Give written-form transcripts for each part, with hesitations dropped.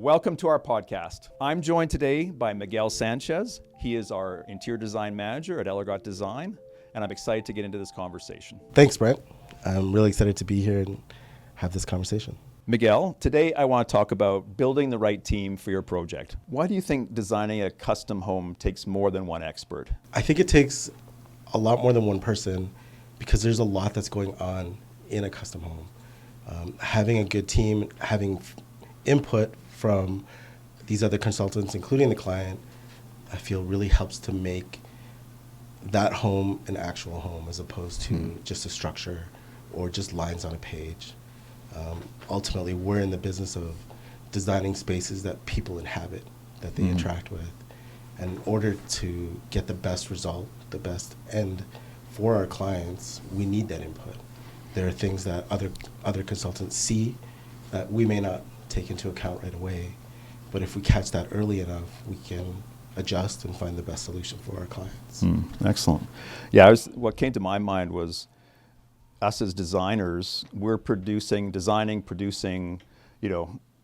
Welcome to our podcast. I'm joined today by Miguel Sanchez. He is our interior design manager at Ellergott Design, and I'm excited to get into this conversation. Thanks, Brent. I'm really excited to be here and have this conversation. Miguel, today I want to talk about building the right team for your project. Why do you think designing a custom home takes more than one expert? I think it takes a lot more than one person because there's a lot that's going on in a custom home. Having a good team, having input from these other consultants, including the client, I feel really helps to make that home an actual home as opposed to just a structure or just lines on a page. Ultimately, we're in the business of designing spaces that people inhabit, that they interact with. And in order to get the best result, the best end for our clients, we need that input. There are things that other consultants see that we may not take into account right away. But if we catch that early enough, we can adjust and find the best solution for our clients. Excellent. Yeah, what came to my mind was us as designers, we're designing, producing,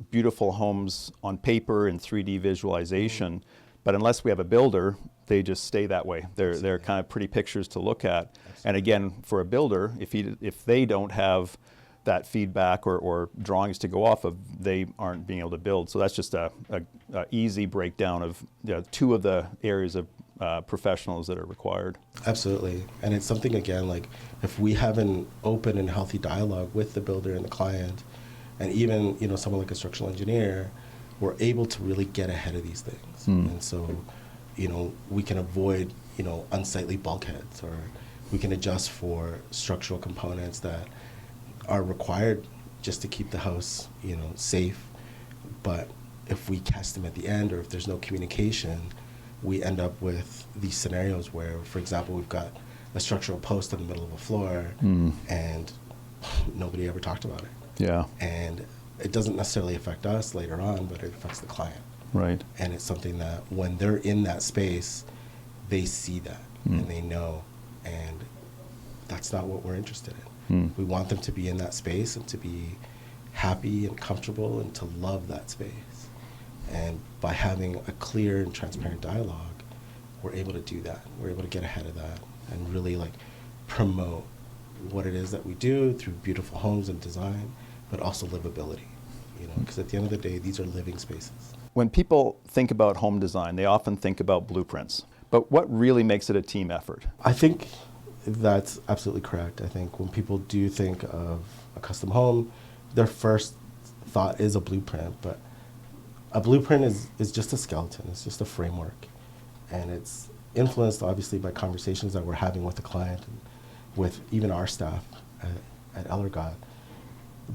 beautiful homes on paper and 3D visualization. But unless we have a builder, they just stay that way. They're kind of pretty pictures to look at. Absolutely. And again, for a builder, if they don't have that feedback or drawings to go off of, they aren't being able to build. So that's just a easy breakdown of two of the areas of professionals that are required. Absolutely. And it's something, again, like if we have an open and healthy dialogue with the builder and the client, and even someone like a structural engineer, we're able to really get ahead of these things. And so we can avoid unsightly bulkheads, or we can adjust for structural components that are required just to keep the house safe. But if we catch them at the end, or if there's no communication, we end up with these scenarios where, for example, we've got a structural post in the middle of a floor and nobody ever talked about it. Yeah. And it doesn't necessarily affect us later on, but it affects the client. Right. And it's something that when they're in that space, they see that and they know, and that's not what we're interested in. We want them to be in that space and to be happy and comfortable and to love that space. And by having a clear and transparent dialogue, we're able to do that. We're able to get ahead of that and really promote what it is that we do through beautiful homes and design, but also livability, because at the end of the day, these are living spaces. When people think about home design, they often think about blueprints. But what really makes it a team effort? I think that's absolutely correct. I think when people do think of a custom home, their first thought is a blueprint, but a blueprint is just a skeleton, it's just a framework. And it's influenced obviously by conversations that we're having with the client and with even our staff at Ellergott.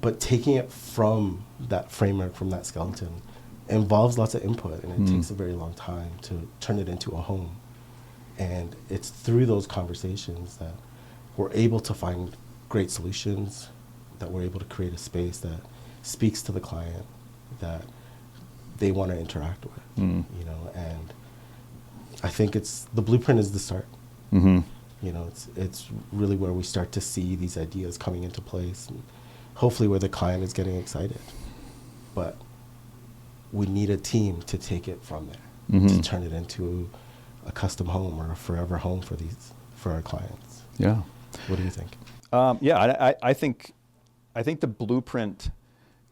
But taking it from that framework, from that skeleton, involves lots of input, and it takes a very long time to turn it into a home. And it's through those conversations that we're able to find great solutions, that we're able to create a space that speaks to the client, that they want to interact with, and I think the blueprint is the start. It's really where we start to see these ideas coming into place, and hopefully where the client is getting excited. But we need a team to take it from there, to turn it into a custom home or a forever home for our clients. Yeah. What do you think? I think the blueprint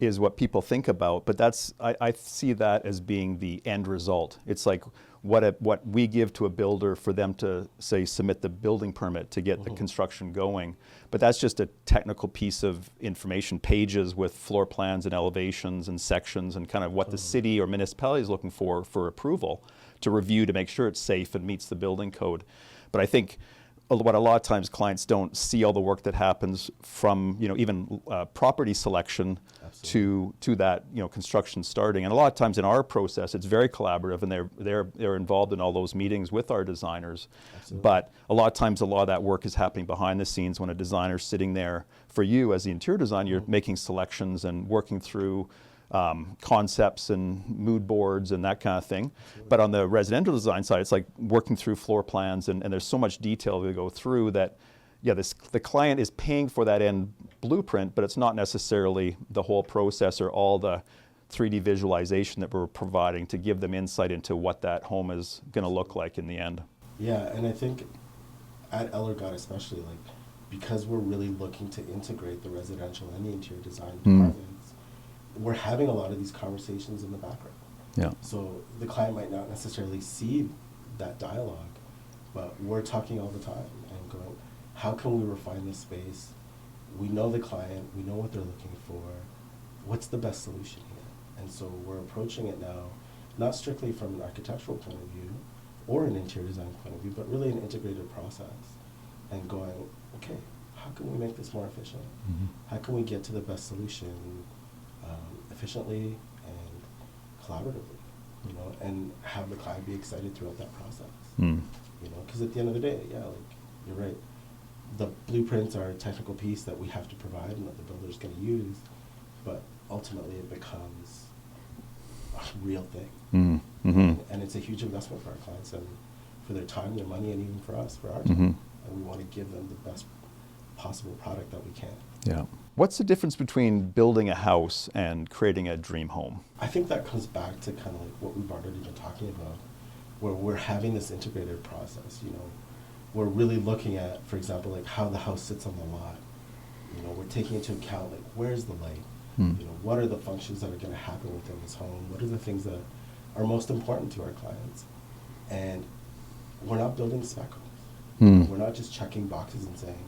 is what people think about, but I see that as being the end result. It's like what we give to a builder for them to, say, submit the building permit to get the construction going. But that's just a technical piece of information, pages with floor plans and elevations and sections and kind of what the city or municipality is looking for approval to review to make sure it's safe and meets the building code. But I think what a lot of times clients don't see all the work that happens from even property selection to that construction starting. And a lot of times in our process, it's very collaborative, and they're involved in all those meetings with our designers. Absolutely. But a lot of that work is happening behind the scenes when a designer's sitting there for you as the interior designer. You're making selections and working through concepts and mood boards and that kind of thing. Absolutely. But on the residential design side, it's like working through floor plans, and there's so much detail to go through that the client is paying for that end blueprint, but it's not necessarily the whole process or all the 3D visualization that we're providing to give them insight into what that home is going to look like in the end. Yeah, and I think at Ellergott especially, like, because we're really looking to integrate the residential and the interior design departments, we're having a lot of these conversations in the background. Yeah. So the client might not necessarily see that dialogue, but we're talking all the time and going, how can we refine this space? We know the client, we know what they're looking for. What's the best solution here? And so we're approaching it now, not strictly from an architectural point of view or an interior design point of view, but really an integrated process and going, okay, how can we make this more efficient? How can we get to the best solution efficiently and collaboratively, you know, and have the client be excited throughout that process, you know, because at the end of the day, yeah, like, you're right. The blueprints are a technical piece that we have to provide and that the builder's going to use, but ultimately it becomes a real thing. And it's a huge investment for our clients and for their time, their money, and even for us, for our time. And we want to give them the best possible product that we can. Yeah. What's the difference between building a house and creating a dream home? I think that comes back to kind of like what we've already been talking about, where we're having this integrated process, you know. We're really looking at, for example, like how the house sits on the lot. You know, we're taking into account, like, where's the light? You know, what are the functions that are going to happen within this home? What are the things that are most important to our clients? And we're not building spec homes. We're not just checking boxes and saying,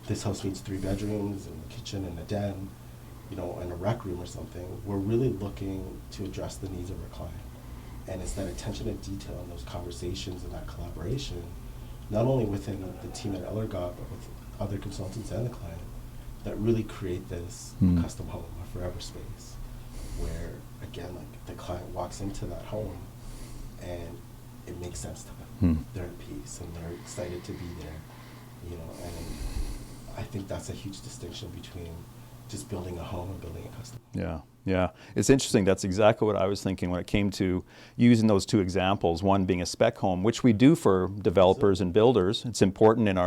this house needs 3 bedrooms and a kitchen and a den, you know, and a rec room or something. We're really looking to address the needs of our client. And it's that attention to detail and those conversations and that collaboration, not only within the team at Ellergott, but with other consultants and the client, that really create this custom home, a forever space, where, again, like, the client walks into that home and it makes sense to them. They're at peace and they're excited to be there, you know, and I think that's a huge distinction between just building a home and building a custom. Yeah, yeah. It's interesting. That's exactly what I was thinking when it came to using those 2 examples, one being a spec home, which we do for developers and builders. It's important in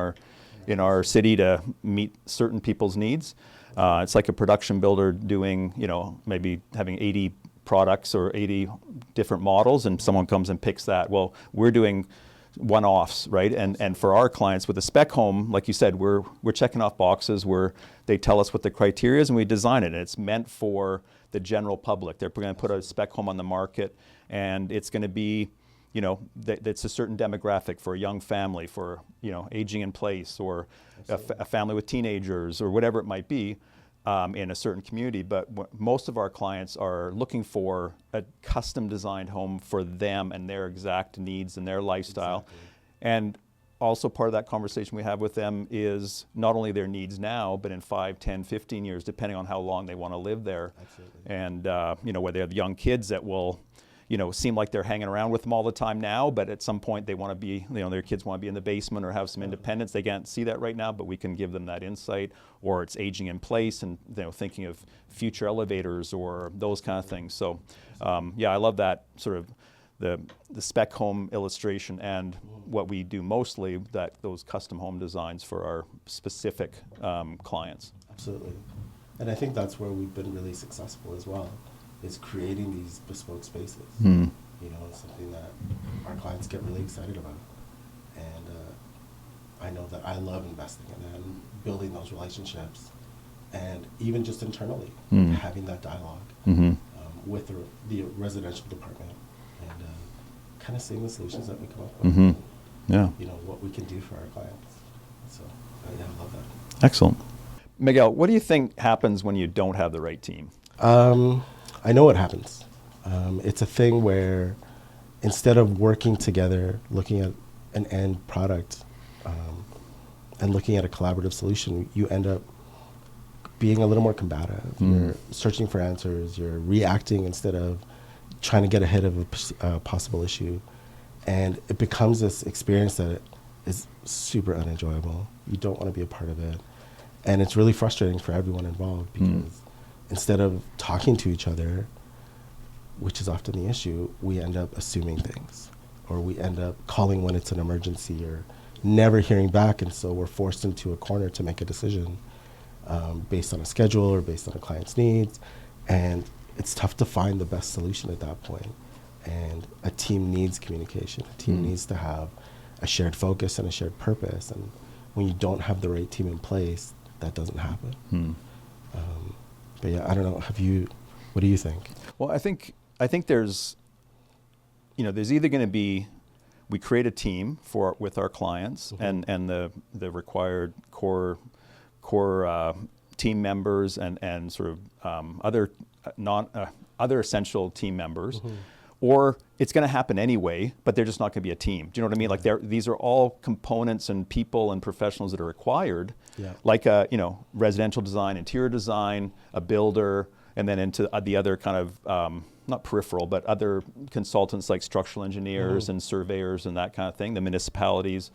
our city to meet certain people's needs. It's like a production builder doing, you know, maybe having 80 products or 80 different models, and someone comes and picks that. Well, we're doing one-offs, right? And for our clients with a spec home, like you said, we're checking off boxes where they tell us what the criteria is and we design it. And it's meant for the general public. They're going to put a spec home on the market, and it's going to be, you know, it's a certain demographic for a young family, for, you know, aging in place, or a family with teenagers, or whatever it might be. In a certain community, but most of our clients are looking for a custom designed home for them and their exact needs and their lifestyle. Exactly. And also part of that conversation we have with them is not only their needs now, but in 5, 10, 15 years, depending on how long they want to live there. Absolutely. And, you know, where they have young kids that will, you know, seem like they're hanging around with them all the time now, but at some point they want to be, you know, their kids want to be in the basement or have some independence. They can't see that right now, but we can give them that insight. Or it's aging in place and, you know, thinking of future elevators or those kind of things. So, yeah, I love that sort of the spec home illustration and what we do mostly, that those custom home designs for our specific clients. Absolutely. And I think that's where we've been really successful as well, is creating these bespoke spaces. You know, it's something that our clients get really excited about. And I know that I love investing in that and building those relationships. And even just internally, having that dialogue with the residential department and kind of seeing the solutions that we come up with. Yeah. You know, what we can do for our clients. So, yeah, I love that. Excellent. Miguel, what do you think happens when you don't have the right team? I know what happens. It's a thing where instead of working together, looking at an end product and looking at a collaborative solution, you end up being a little more combative. You're searching for answers. You're reacting instead of trying to get ahead of a possible issue. And it becomes this experience that is super unenjoyable. You don't want to be a part of it. And it's really frustrating for everyone involved because instead of talking to each other, which is often the issue, we end up assuming things, or we end up calling when it's an emergency, or never hearing back, and so we're forced into a corner to make a decision based on a schedule or based on a client's needs. And it's tough to find the best solution at that point. And a team needs communication. A team needs to have a shared focus and a shared purpose. And when you don't have the right team in place, that doesn't happen. But yeah, I don't know. What do you think? Well, I think there's, there's either going to be, we create a team with our clients and the required core team members and sort of other essential team members, or it's going to happen anyway, but they're just not going to be a team. Do you know what I mean? Like these are all components and people and professionals that are required, like residential design, interior design, a builder, and then into the other kind of not peripheral, but other consultants like structural engineers and surveyors and that kind of thing, the municipalities.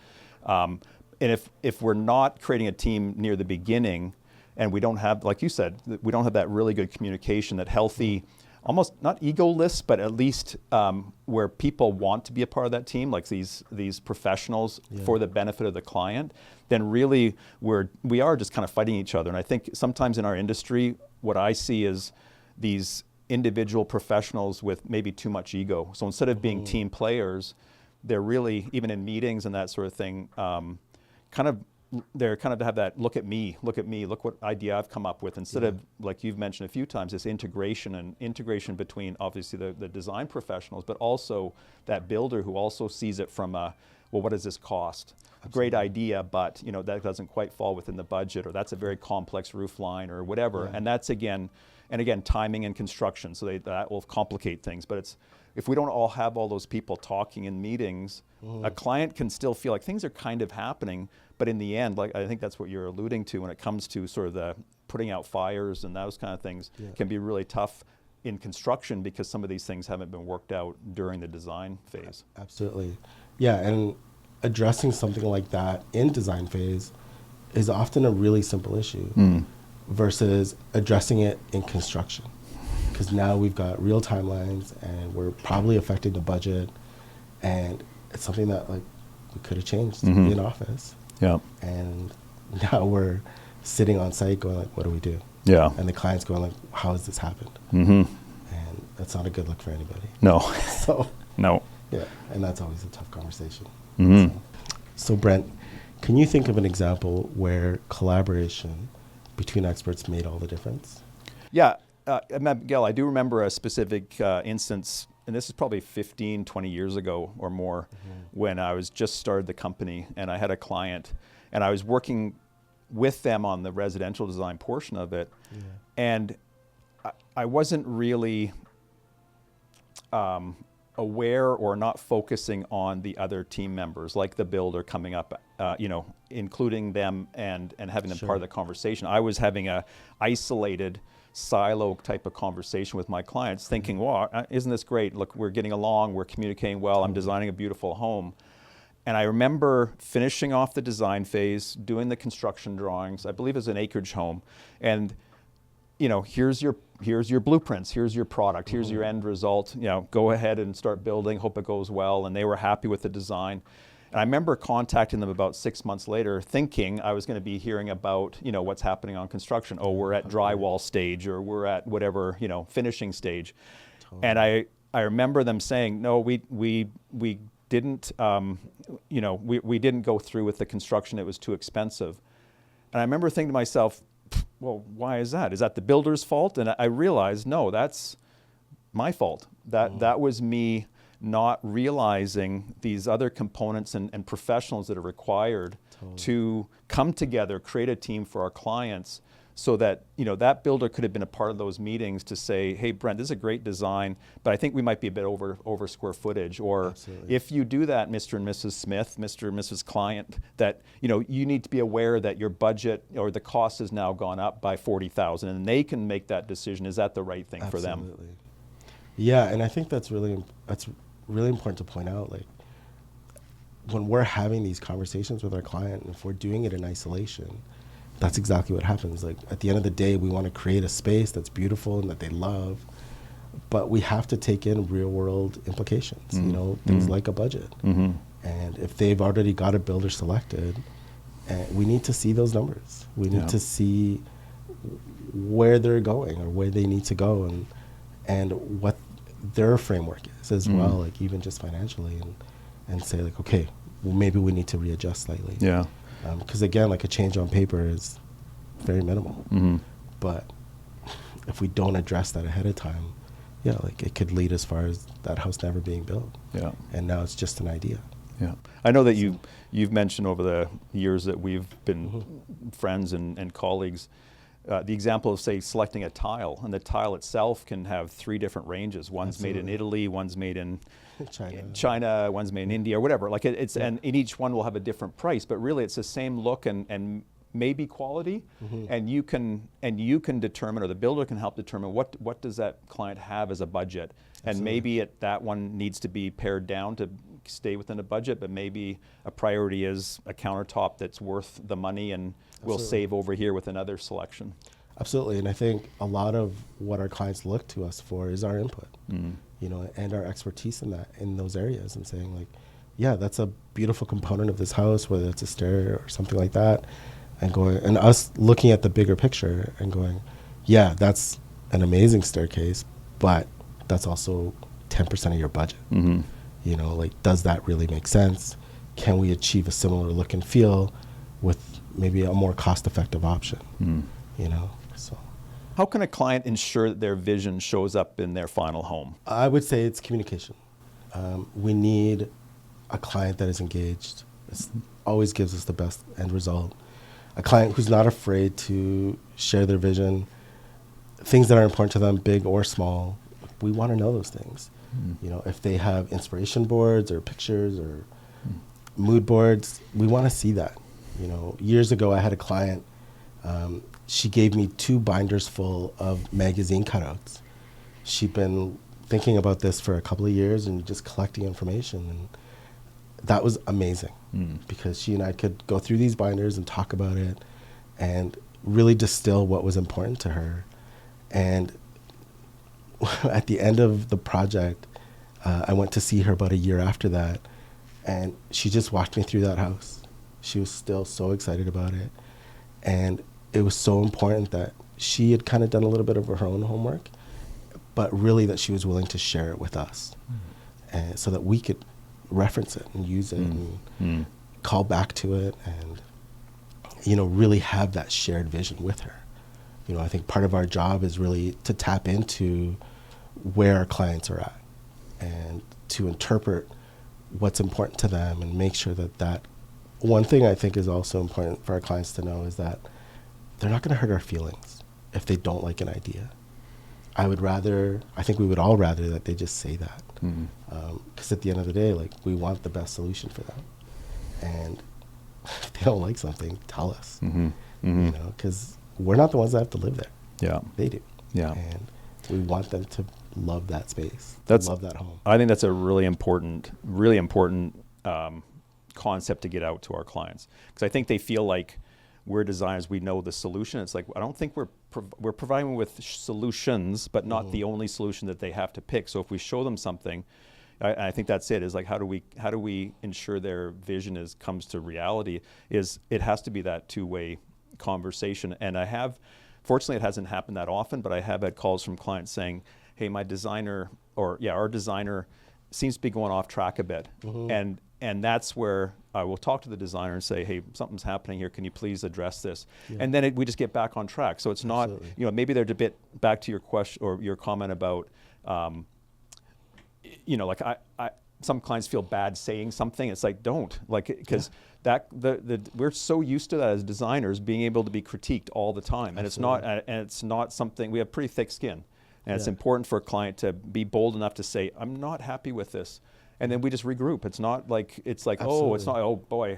And if we're not creating a team near the beginning, and we don't have, like you said, we don't have that really good communication, that healthy, almost not egoless, but at least where people want to be a part of that team, like these professionals for the benefit of the client, then really we are just kind of fighting each other. And I think sometimes in our industry, what I see is these individual professionals with maybe too much ego. So instead of being team players, they're really, even in meetings and that sort of thing, they're kind of have that look at me, look what idea I've come up with, instead of, like you've mentioned a few times, this integration between obviously the design professionals, but also that builder who also sees it from what does this cost? Absolutely. Great idea, but that doesn't quite fall within the budget, or that's a very complex roof line or whatever. And that's again, timing and construction, so that will complicate things. But if we don't all have all those people talking in meetings, a client can still feel like things are kind of happening, but in the end, like I think that's what you're alluding to when it comes to sort of the putting out fires and those kind of things, can be really tough in construction because some of these things haven't been worked out during the design phase. Absolutely. Yeah, and addressing something like that in design phase is often a really simple issue versus addressing it in construction. Because now we've got real timelines and we're probably affecting the budget, and it's something that like we could have changed in office. Yeah. And now we're sitting on site going like, what do we do? Yeah. And the client's going like, how has this happened? And that's not a good look for anybody. No. So no. Yeah, and that's always a tough conversation. Mm-hmm. So Brent, can you think of an example where collaboration between experts made all the difference? Yeah, Miguel, I do remember a specific instance, and this is probably 15, 20 years ago or more, when I was just started the company and I had a client and I was working with them on the residential design portion of it. Yeah. And I wasn't really aware or not focusing on the other team members, like the builder coming up, including them and having them part of the conversation. I was having a isolated silo type of conversation with my clients, thinking, wow, isn't this great? Look, we're getting along, we're communicating well, I'm designing a beautiful home. And I remember finishing off the design phase, doing the construction drawings. I believe it was an acreage home. And here's your blueprints, here's your product, here's your end result. Go ahead and start building, hope it goes well. And they were happy with the design. And I remember contacting them about 6 months later, thinking I was going to be hearing about, what's happening on construction. Oh, we're at drywall stage, or we're at whatever, finishing stage. Totally. And I remember them saying, no, we didn't, we didn't go through with the construction. It was too expensive. And I remember thinking to myself, well, why is that? Is that the builder's fault? And I realized, no, that's my fault. That was me not realizing these other components and professionals that are required to come together, create a team for our clients, so that that builder could have been a part of those meetings to say, hey, Brent, this is a great design, but I think we might be a bit over square footage. Or if you do that, Mr. and Mrs. Smith, Mr. and Mrs. Client, that you need to be aware that your budget or the cost has now gone up by $40,000, and they can make that decision. Is that the right thing for them? Yeah, and I think that's really important to point out. Like, when we're having these conversations with our client, if we're doing it in isolation, that's exactly what happens. Like, at the end of the day, we want to create a space that's beautiful and that they love, but we have to take in real world implications, things like a budget. And if they've already got a builder selected, we need to see those numbers. We need to see where they're going or where they need to go. and what their framework is as well, like even just financially, and say like, okay, well, maybe we need to readjust slightly. Yeah. Because again, like a change on paper is very minimal, but if we don't address that ahead of time, yeah, like it could lead as far as that house never being built. Yeah. And now it's just an idea. Yeah, I know that you've mentioned over the years that we've been friends and colleagues, the example of, say, selecting a tile, and the tile itself can have 3 different ranges. One's made in Italy, one's made in China, one's made in India, or whatever. Like and each one will have a different price, but really it's the same look and maybe quality, and you can determine, or the builder can help determine what does that client have as a budget, and maybe that one needs to be pared down to stay within a budget, but maybe a priority is a countertop that's worth the money, and we'll save over here with another selection. Absolutely, and I think a lot of what our clients look to us for is our input, you know, and our expertise in those areas, and saying like, yeah, that's a beautiful component of this house, whether it's a stair or something like that, and us looking at the bigger picture and going, yeah, that's an amazing staircase, but that's also 10% of your budget. You know, like, does that really make sense? Can we achieve a similar look and feel with maybe a more cost-effective option? You know, so. How can a client ensure that their vision shows up in their final home? I would say it's communication. We need a client that is engaged. This always gives us the best end result. A client who's not afraid to share their vision, things that are important to them, big or small. We want to know those things. You know, if they have inspiration boards or pictures or mood boards, we want to see that. You know, years ago I had a client, she gave me 2 binders full of magazine cutouts. She'd been thinking about this for a couple of years and just collecting information, and that was amazing because she and I could go through these binders and talk about it and really distill what was important to her. And at the end of the project, I went to see her about a year after that, and she just walked me through that house. She was still so excited about it, and it was so important that she had kind of done a little bit of her own homework, but really that she was willing to share it with us, and so that we could reference it and use it and call back to it, and, you know, really have that shared vision with her. You know, I think part of our job is really to tap into where our clients are at and to interpret what's important to them and make sure that one thing I think is also important for our clients to know is that they're not going to hurt our feelings if they don't like an idea. I think we would all rather that they just say that. Because at the end of the day, like, we want the best solution for them. And if they don't like something, tell us. You know, because we're not the ones that have to live there. Yeah. They do. Yeah. And we want them to love that space, love that home. I think that's a really important concept to get out to our clients, because I think they feel like we're designers, we know the solution. It's like, I don't think we're providing with solutions, but not the only solution that they have to pick. So if we show them something, I think that's it. Is like, how do we ensure their vision comes to reality? It has to be that 2-way conversation. And fortunately, it hasn't happened that often, but I have had calls from clients saying, hey, my designer, our designer seems to be going off track a bit. And that's where I will talk to the designer and say, hey, something's happening here. Can you please address this? Yeah. And then we just get back on track. So it's not, you know, maybe they're a bit back to your question or your comment about, you know, like some clients feel bad saying something. It's like, don't, like, because we're so used to that as designers, being able to be critiqued all the time. And it's not something, we have pretty thick skin. And it's important for a client to be bold enough to say, I'm not happy with this. And then we just regroup. It's not like, oh, it's not, oh boy,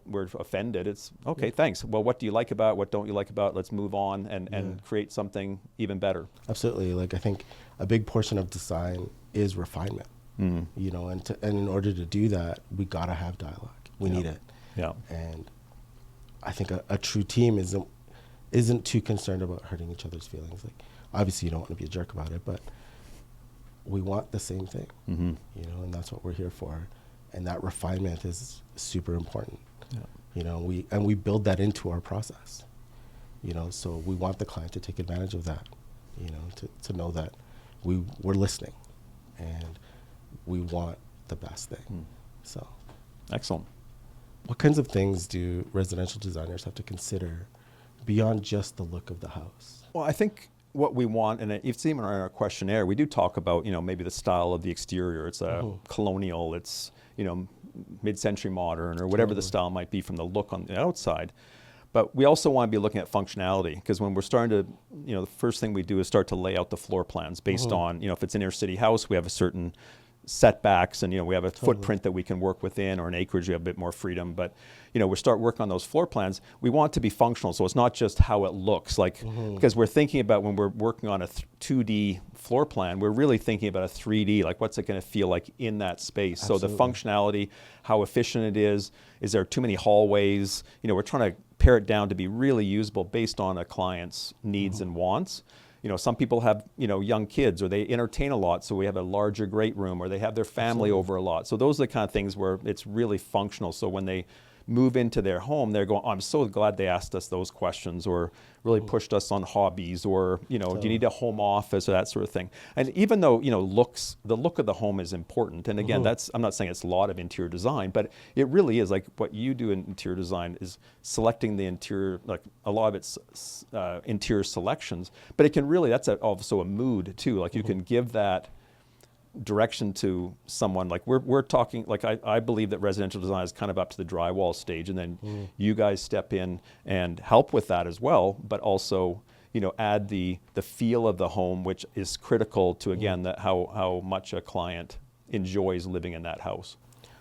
we're offended. It's, okay, thanks. Well, what do you like about it? What don't you like about it? Let's move on and create something even better. Absolutely. Like, I think a big portion of design is refinement. You know, and in order to do that, we gotta have dialogue. We need it. Yeah. And I think a true team isn't too concerned about hurting each other's feelings. Like, obviously you don't want to be a jerk about it, but we want the same thing, you know, and that's what we're here for. And that refinement is super important. You know, we build that into our process, you know, so we want the client to take advantage of that, you know, to know that we're listening, and we want the best thing. Mm. So, Excellent. what kinds of things do residential designers have to consider beyond just the look of the house? Well, I think what we want, and it's even in our questionnaire, we do talk about, maybe the style of the exterior. It's a colonial, it's, mid-century modern, or whatever the style might be from the look on the outside. But we also want to be looking at functionality, because when we're starting to, the first thing we do is start to lay out the floor plans based on, if it's an inner city house, we have a certain setbacks, and we have a footprint that we can work within, or an acreage, we have a bit more freedom. But we start working on those floor plans. We want it to be functional, so it's not just how it looks, like because we're thinking about, when we're working on a 2D floor plan, we're really thinking about a 3D, like what's it going to feel like in that space. Absolutely. So the functionality, how efficient it is there too many hallways? We're trying to pare it down to be really usable based on a client's needs and wants. Some people have, young kids, or they entertain a lot, so we have a larger great room, or they have their family over a lot. So those are the kind of things where it's really functional. So when they move into their home, they're going, oh, I'm so glad they asked us those questions, or really pushed us on hobbies, or, do you need a home office, or that sort of thing. And even though, the look of the home is important. And again, I'm not saying it's a lot of interior design, but it really is. Like what you do in interior design is selecting the interior, like a lot of it's interior selections, but it can really, that's also a mood too. Like you can give that direction to someone. Like we're talking, like I believe that residential design is kind of up to the drywall stage, and then you guys step in and help with that as well, but also add the feel of the home, which is critical to, again, that how much a client enjoys living in that house.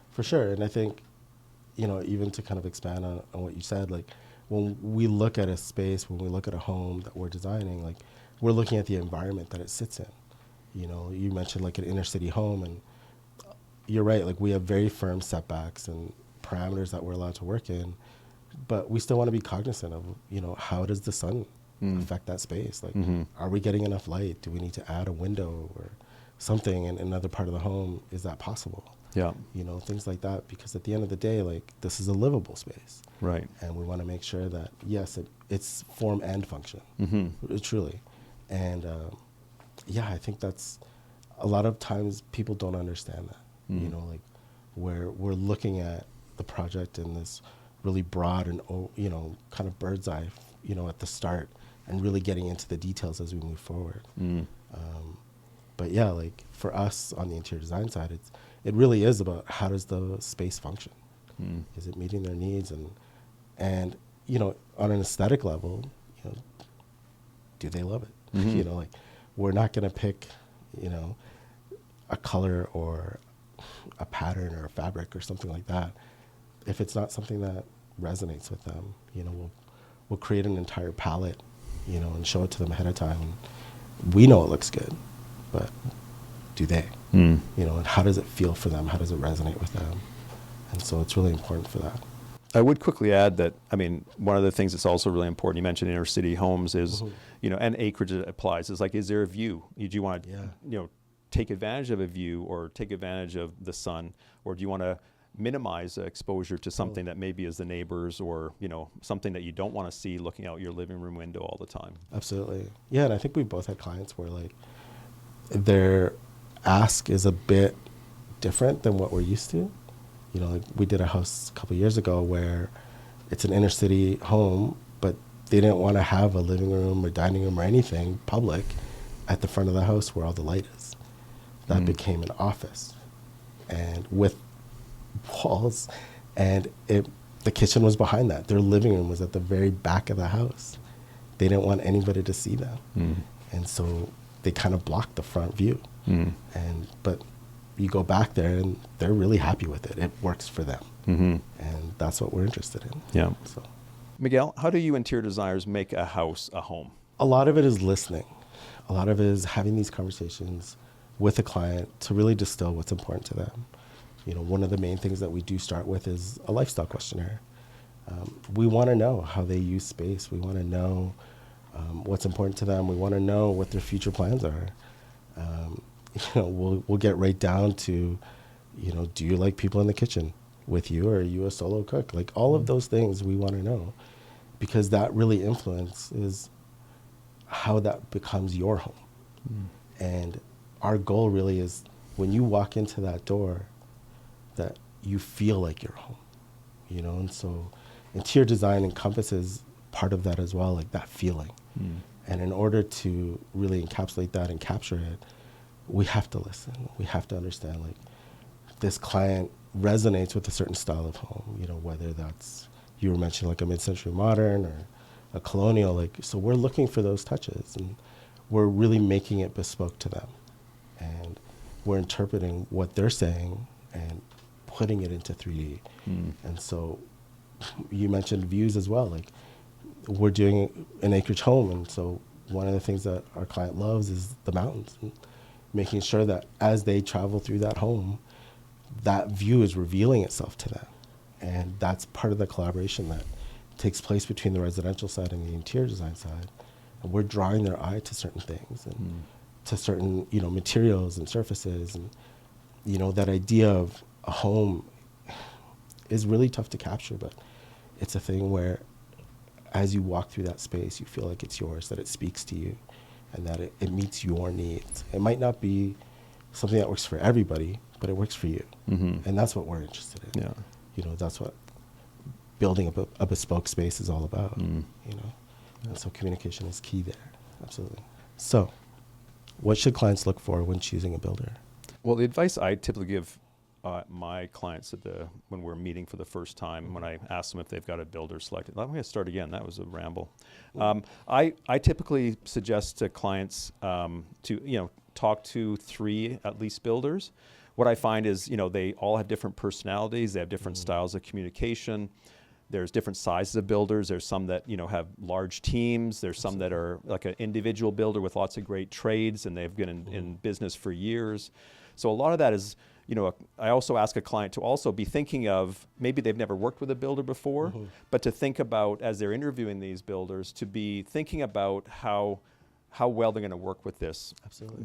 For sure. And I think, even to kind of expand on what you said, like when we look at a space, when we look at a home that we're designing, like we're looking at the environment that it sits in. You mentioned like an inner city home, and you're right, like we have very firm setbacks and parameters that we're allowed to work in, but we still want to be cognizant of, how does the sun affect that space? Like, are we getting enough light? Do we need to add a window or something in another part of the home? Is that possible? Yeah. Things like that, because at the end of the day, like this is a livable space. Right. And we want to make sure that, yes, it's form and function, truly. And, I think that's a lot of times people don't understand that, like where we're looking at the project in this really broad and, kind of bird's eye, at the start, and really getting into the details as we move forward. But yeah, like for us on the interior design side, it really is about how does the space function? Is it meeting their needs? And on an aesthetic level, do they love it? Like we're not going to pick, a color or a pattern or a fabric or something like that if it's not something that resonates with them. We'll create an entire palette, and show it to them ahead of time. We know it looks good, but do they? And how does it feel for them? How does it resonate with them? And so it's really important for that. I would quickly add that, one of the things that's also really important, you mentioned inner city homes, is, and acreage applies, is like, is there a view? Do you want to, take advantage of a view, or take advantage of the sun, or do you want to minimize exposure to something that maybe is the neighbors, or, something that you don't want to see looking out your living room window all the time? Absolutely. Yeah, and I think we both had clients where like their ask is a bit different than what we're used to. Like we did a house a couple of years ago where it's an inner city home, but they didn't want to have a living room or dining room or anything public at the front of the house where all the light is. That became an office, and with walls, and the kitchen was behind that. Their living room was at the very back of the house. They didn't want anybody to see them. And so they kind of blocked the front view. But you go back there and they're really happy with it. It works for them. And that's what we're interested in. Yeah. So, Miguel, how do you interior designers make a house a home? a lot of it is listening. A lot of it is having these conversations with a client to really distill what's important to them. You know, one of the main things that we do start with is a lifestyle questionnaire. We want to know how they use space. We want to know what's important to them. We want to know what their future plans are. We'll get right down to, do you like people in the kitchen with you, or are you a solo cook? Like all of those things we want to know, because that really influences how that becomes your home. And our goal really is when you walk into that door, that you feel like you're home, you know? And so interior design encompasses part of that as well, like that feeling. And in order to really encapsulate that and capture it, we have to listen. We have to understand, like, this client resonates with a certain style of home, you know, whether that's, you were mentioning like a mid-century modern or a colonial, like, so we're looking for those touches and we're really making it bespoke to them. And we're interpreting what they're saying and putting it into 3D. And so you mentioned views as well, like, we're doing an acreage home, and so one of the things that our client loves is the mountains, and making sure that as they travel through that home, that view is revealing itself to them. And that's part of the collaboration that takes place between the residential side and the interior design side. And we're drawing their eye to certain things and to certain, you know, materials and surfaces. And, you know, that idea of a home is really tough to capture, but it's a thing where as you walk through that space, you feel like it's yours, that it speaks to you, and that it meets your needs. It might not be something that works for everybody, but it works for you. And that's what we're interested in. Yeah. You know, that's what building a bespoke space is all about, you know. And so communication is key there, absolutely. So what should clients look for when choosing a builder? Well, the advice I typically give my clients when we're meeting for the first time, when I ask them if they've got a builder selected. I'm going to start again. That was a ramble. I typically suggest to clients to talk to 3 at least builders. What I find is they all have different personalities. They have different styles of communication. There's different sizes of builders. There's some that have large teams. There's some that are like an individual builder with lots of great trades, and they've been in business for years. So a lot of that is, I also ask a client to also be thinking of, maybe they've never worked with a builder before, but to think about, as they're interviewing these builders, to be thinking about how well they're going to work with this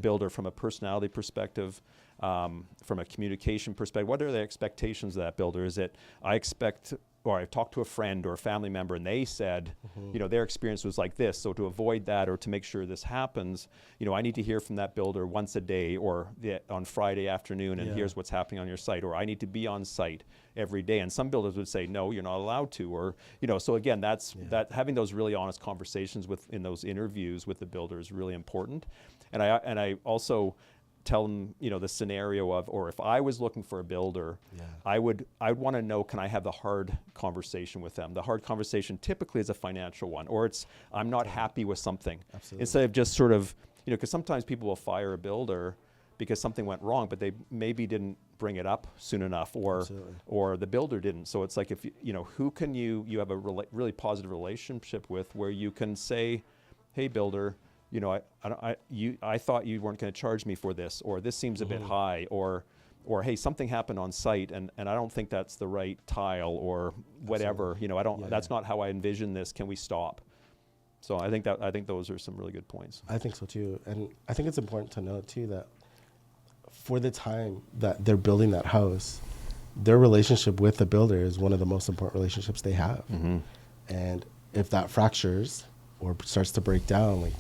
builder from a personality perspective, from a communication perspective. What are the expectations of that builder? Is it, I expect, or I talked to a friend or a family member and they said, their experience was like this. So to avoid that, or to make sure this happens, I need to hear from that builder once a day or on Friday afternoon, and here's what's happening on your site, or I need to be on site every day. And some builders would say, no, you're not allowed to, or, so again, that having those really honest conversations in those interviews with the builder is really important. And I also tell them, the scenario of, or if I was looking for a builder, I'd want to know, can I have the hard conversation with them? The hard conversation typically is a financial one, or it's, I'm not happy with something. Instead of just sort of, because sometimes people will fire a builder because something went wrong, but they maybe didn't bring it up soon enough, or the builder didn't. So it's like, if who can you have a really positive relationship with, where you can say, hey builder, I thought you weren't going to charge me for this, or this seems a bit high, or hey, something happened on site and I don't think that's the right tile, or whatever. That's not how I envision this. Can we stop? So I think those are some really good points. I think so too, and I think it's important to note too that for the time that they're building that house, their relationship with the builder is one of the most important relationships they have. And if that fractures or starts to break down, like,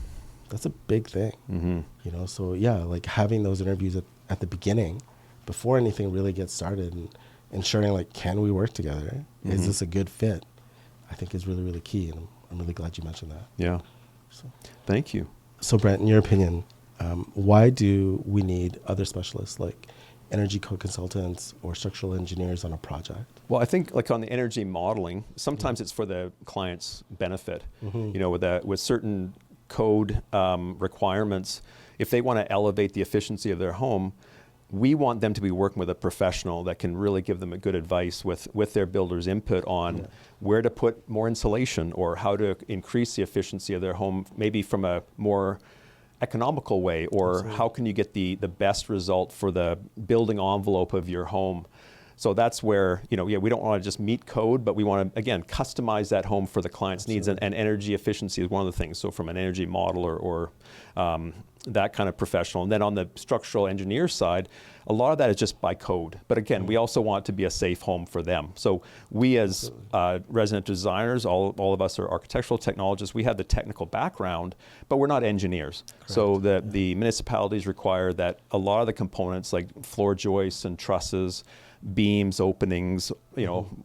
that's a big thing, so like having those interviews at the beginning, before anything really gets started, and ensuring, like, can we work together? Is this a good fit? I think is really, really key, and I'm really glad you mentioned that. Yeah. So, thank you. So Brent, in your opinion, why do we need other specialists like energy code consultants or structural engineers on a project? Well, I think, like, on the energy modeling, sometimes it's for the client's benefit, with certain code requirements. If they want to elevate the efficiency of their home, we want them to be working with a professional that can really give them a good advice with their builder's input on where to put more insulation, or how to increase the efficiency of their home, maybe from a more economical way, or how can you get the best result for the building envelope of your home. So that's where, we don't want to just meet code, but we want to, again, customize that home for the client's needs, and energy efficiency is one of the things. So from an energy model or that kind of professional. And then on the structural engineer side, a lot of that is just by code. But again, we also want it to be a safe home for them. So we as resident designers, all of us are architectural technologists, we have the technical background, but we're not engineers. Correct. So the municipalities require that a lot of the components like floor joists and trusses, beams, openings,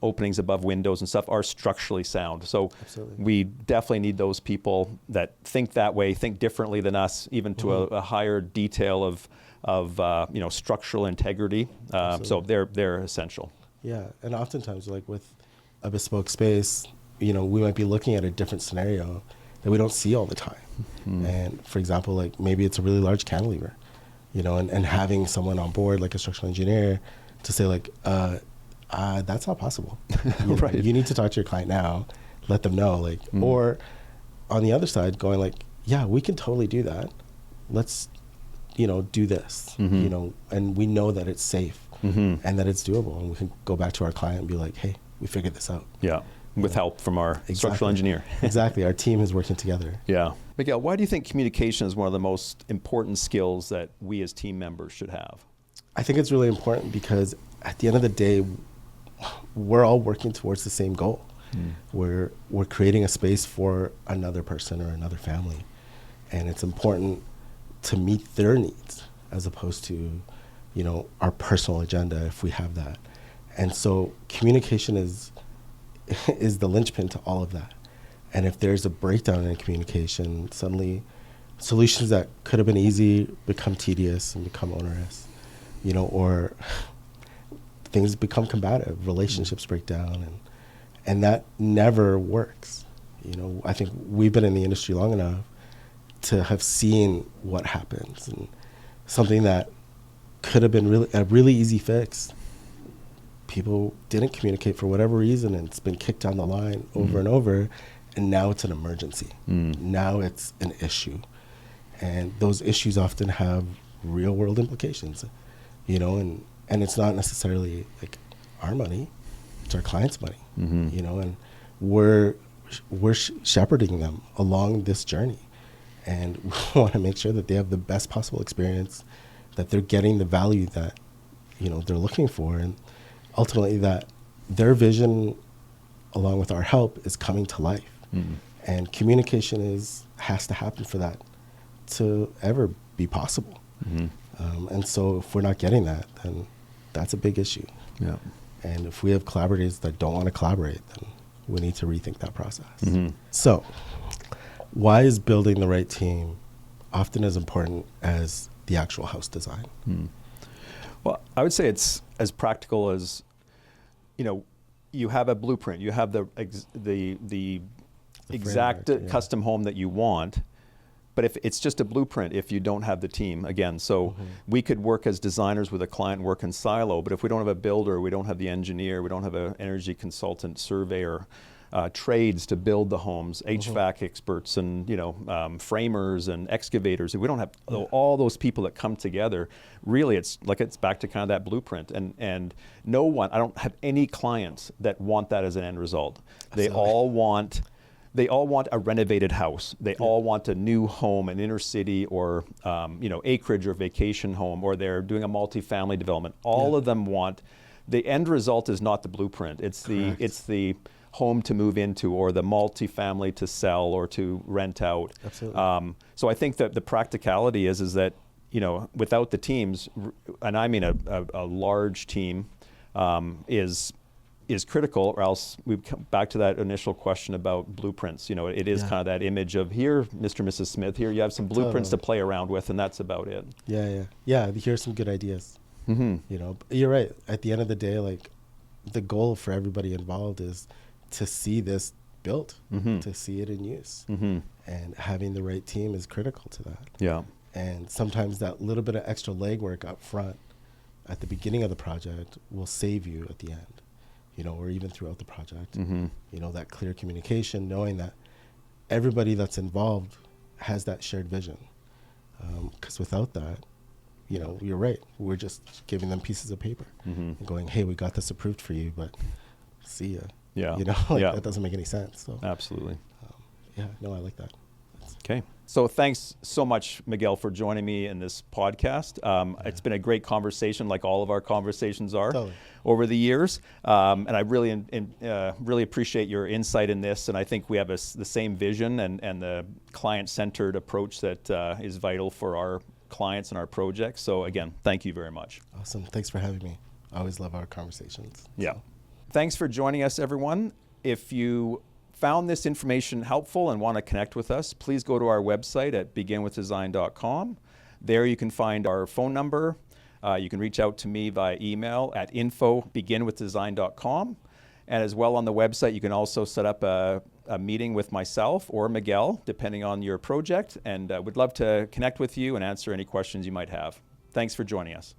openings above windows and stuff are structurally sound. So Absolutely. we definitely need those people that think that way, think differently than us, even to a higher detail of structural integrity. So they're essential. Yeah, and oftentimes, like with a bespoke space, we might be looking at a different scenario that we don't see all the time. And for example, like maybe it's a really large cantilever, and having someone on board, like a structural engineer, to say like, that's not possible. Right. You need to talk to your client now, let them know, like, or on the other side, going like, yeah, we can totally do that. Let's, do this, and we know that it's safe and that it's doable, and we can go back to our client and be like, hey, we figured this out. Yeah, with help from our structural engineer. Exactly, our team is working together. Yeah. Miguel, why do you think communication is one of the most important skills that we as team members should have? I think it's really important because at the end of the day, we're all working towards the same goal. We're creating a space for another person or another family, and it's important to meet their needs as opposed to, our personal agenda if we have that. And so communication is the linchpin to all of that. And if there's a breakdown in communication, suddenly solutions that could have been easy become tedious and become onerous. Or things become combative, relationships break down, and that never works. I think we've been in the industry long enough to have seen what happens, and something that could have been a really easy fix. People didn't communicate for whatever reason, and it's been kicked down the line over and over, and now it's an emergency. Now it's an issue, and those issues often have real world implications. And it's not necessarily like our money, it's our client's money, and we're shepherding them along this journey. And we want to make sure that they have the best possible experience, that they're getting the value that, they're looking for. And ultimately that their vision, along with our help, is coming to life. And communication has to happen for that to ever be possible. And so if we're not getting that, then that's a big issue. Yeah. And if we have collaborators that don't want to collaborate, then we need to rethink that process. So why is building the right team often as important as the actual house design? Well, I would say it's as practical as, you have a blueprint, you have the exact framework, yeah. custom home that you want. But if it's just a blueprint, if you don't have the team, again, so we could work as designers with a client, work in silo, but if we don't have a builder, we don't have the engineer, we don't have an energy consultant, surveyor, trades to build the homes, HVAC experts and framers and excavators, if we don't have all those people that come together, really it's back to kind of that blueprint. And no one, I don't have any clients that want that as an end result. They all want a renovated house. They all want a new home, an inner city or acreage or vacation home, or they're doing a multifamily development. All of them want, the end result is not the blueprint. It's the home to move into or the multifamily to sell or to rent out. Absolutely. So I think that the practicality is that, without the teams, and I mean a large team, is critical, or else we come back to that initial question about blueprints. It is kind of that image of here, Mr. and Mrs. Smith, here you have some blueprints to play around with, and that's about it. Yeah. Here's some good ideas. You're right. At the end of the day, like the goal for everybody involved is to see this built, to see it in use, and having the right team is critical to that. Yeah. And sometimes that little bit of extra legwork up front at the beginning of the project will save you at the end. Or even throughout the project, that clear communication, knowing that everybody that's involved has that shared vision. Because without that, you're right. We're just giving them pieces of paper and going, hey, we got this approved for you, but see ya. Yeah. That doesn't make any sense. So absolutely. I like that. That's Okay. So thanks so much, Miguel, for joining me in this podcast. It's been a great conversation, like all of our conversations are Totally. over the years. And I really really appreciate your insight in this. And I think we have the same vision and the client-centered approach that is vital for our clients and our projects. So again, thank you very much. Awesome. Thanks for having me. I always love our conversations. Yeah. Thanks for joining us, everyone. If you found this information helpful and want to connect with us, please go to our website at beginwithdesign.com. There you can find our phone number. You can reach out to me via email at info@beginwithdesign.com. And as well on the website, you can also set up a meeting with myself or Miguel, depending on your project. And we'd love to connect with you and answer any questions you might have. Thanks for joining us.